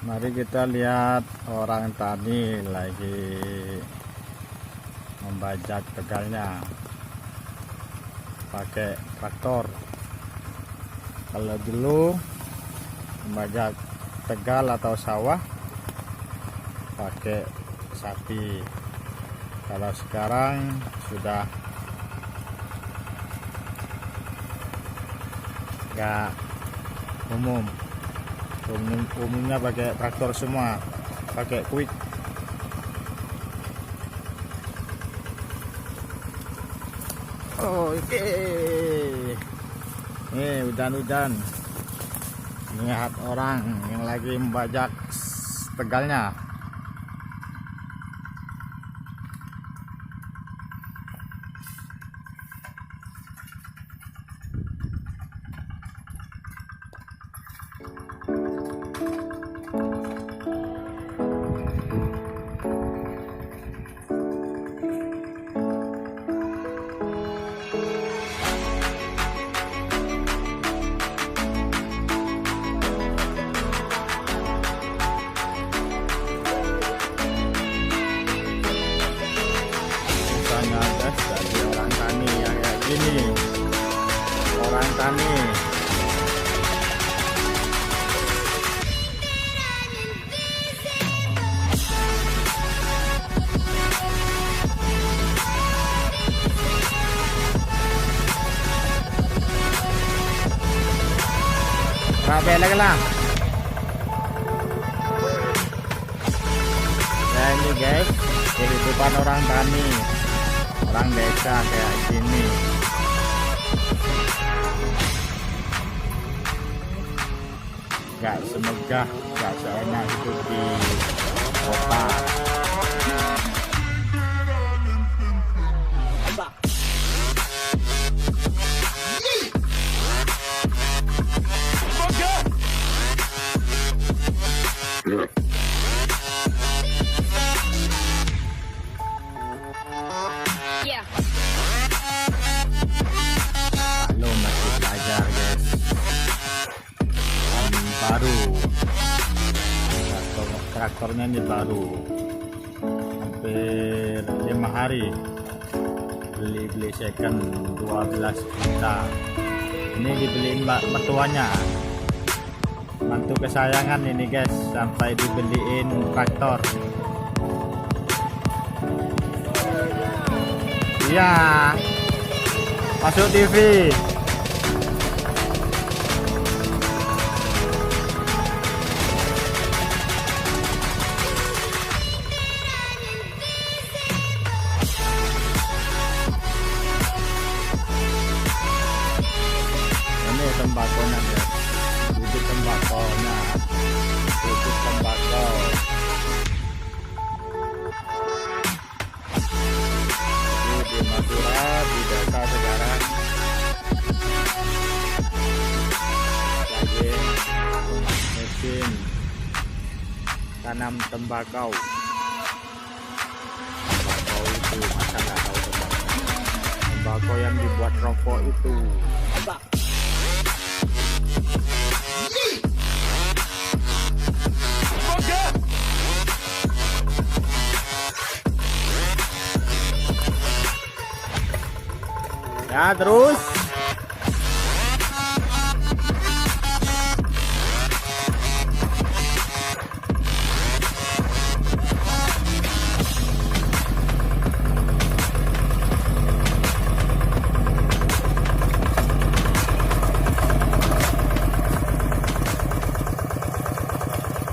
Mari kita lihat orang tani lagi membajak tegalnya pakai traktor. Kalau dulu membajak tegal atau sawah pakai sapi. Kalau sekarang sudah nggak umumnya pakai traktor semua, pakai quick. Oke. Nih hujan-hujan, lihat orang yang lagi membajak tegalnya. Jadi orang tani yang kayak gini, orang tani rapi lagi lah. Nah ini guys, kehidupan orang tani, orang desa kayak gini. Gak semegah, gak seenak hidup di kota. Lalu masih belajar guys, baru traktornya ini baru hampir 5 hari, beli second 12 juta. Ini dibeliin mertuanya, mantu kesayangan ini guys, sampai dibeliin traktor. Iya, masuk TV. Ini tembakonya guys, bibit tembakonya, bibit tembakau. Di Madura, di desa Sekarang lagi mesin tanam tembakau. Tembakau itu masa nggak tahu tembakau yang dibuat rokok itu. Ya terus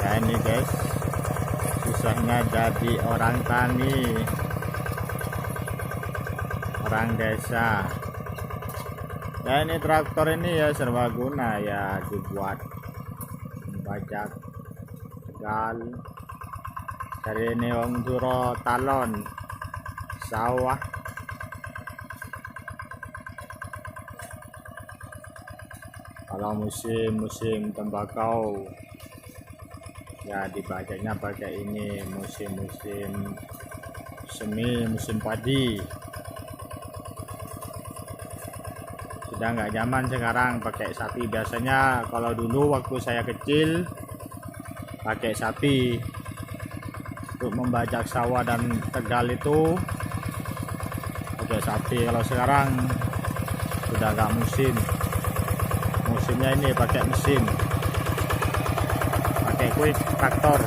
ya ini guys, susahnya jadi orang tani, orang desa. Ya ini traktor ini ya serbaguna ya, dibuat bajak tegal. Dari ini wong duro talon sawah. Kalau musim tembakau ya dibajaknya pakai ini, musim semi, musim padi. Udah nggak zaman sekarang pakai sapi. Biasanya kalau dulu waktu saya kecil pakai sapi untuk membajak sawah dan Tegal itu pakai sapi. Kalau sekarang sudah agak musimnya ini pakai mesin, pakai quick traktor.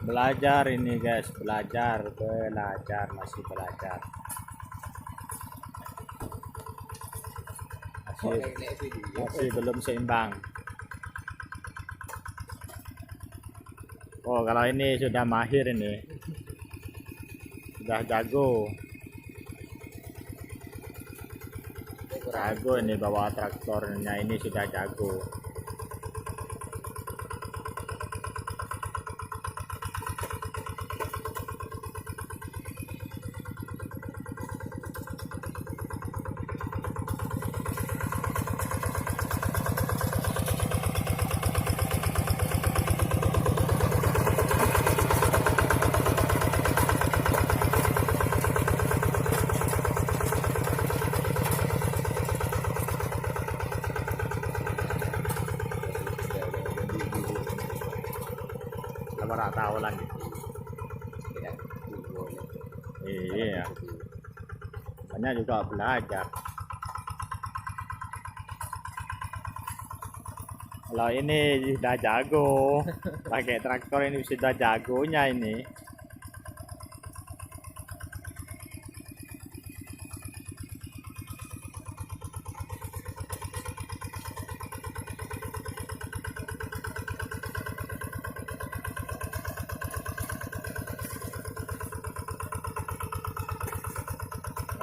Belajar ini guys, belajar masih belajar, masih belum seimbang. Oh, kalau ini sudah mahir, ini sudah jago ini bawa traktornya, ini sudah jago. Ora tahu lagi. Iya. Banyak juga belajar. Kalau ini sudah jago, pakai traktor ini sudah jagonya ini.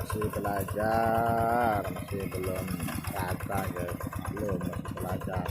Masih belajar, masih belum rata guys, masih belajar.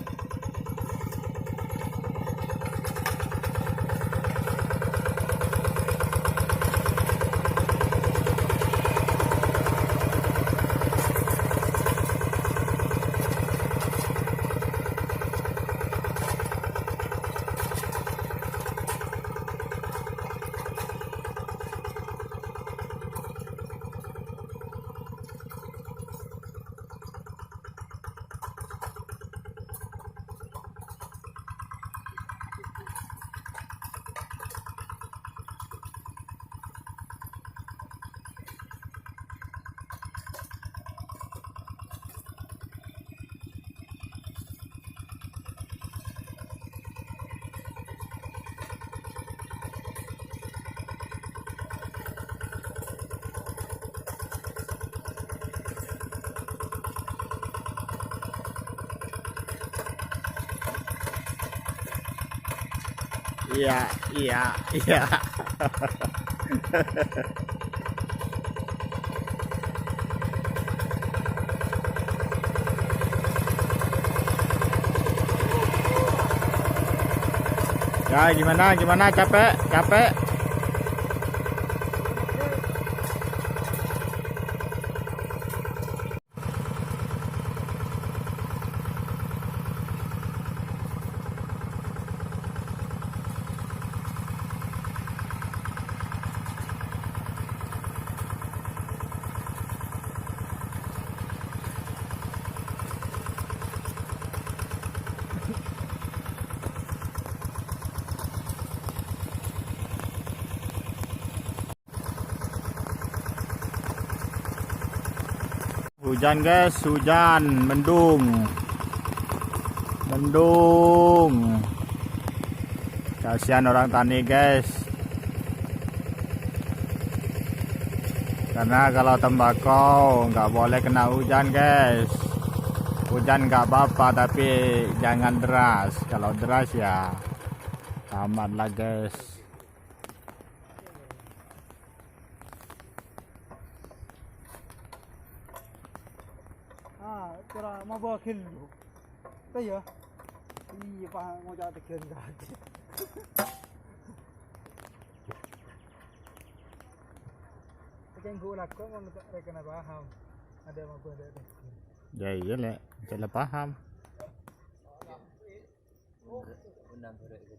Iya. Ya, gimana capek? Hujan guys, hujan, mendung. Kasihan orang tani guys, karena kalau tembakau nggak boleh kena hujan guys. Hujan nggak apa-apa, tapi jangan deras. Kalau deras ya aman lah guys. Kira mau bakil lu. Tuh ya. Iya, Pak, mau jadi kerja. Tekan gua lakukan mau rekan paham. Ada mau gua ada. Ya iya lek, salah paham. Undang sore itu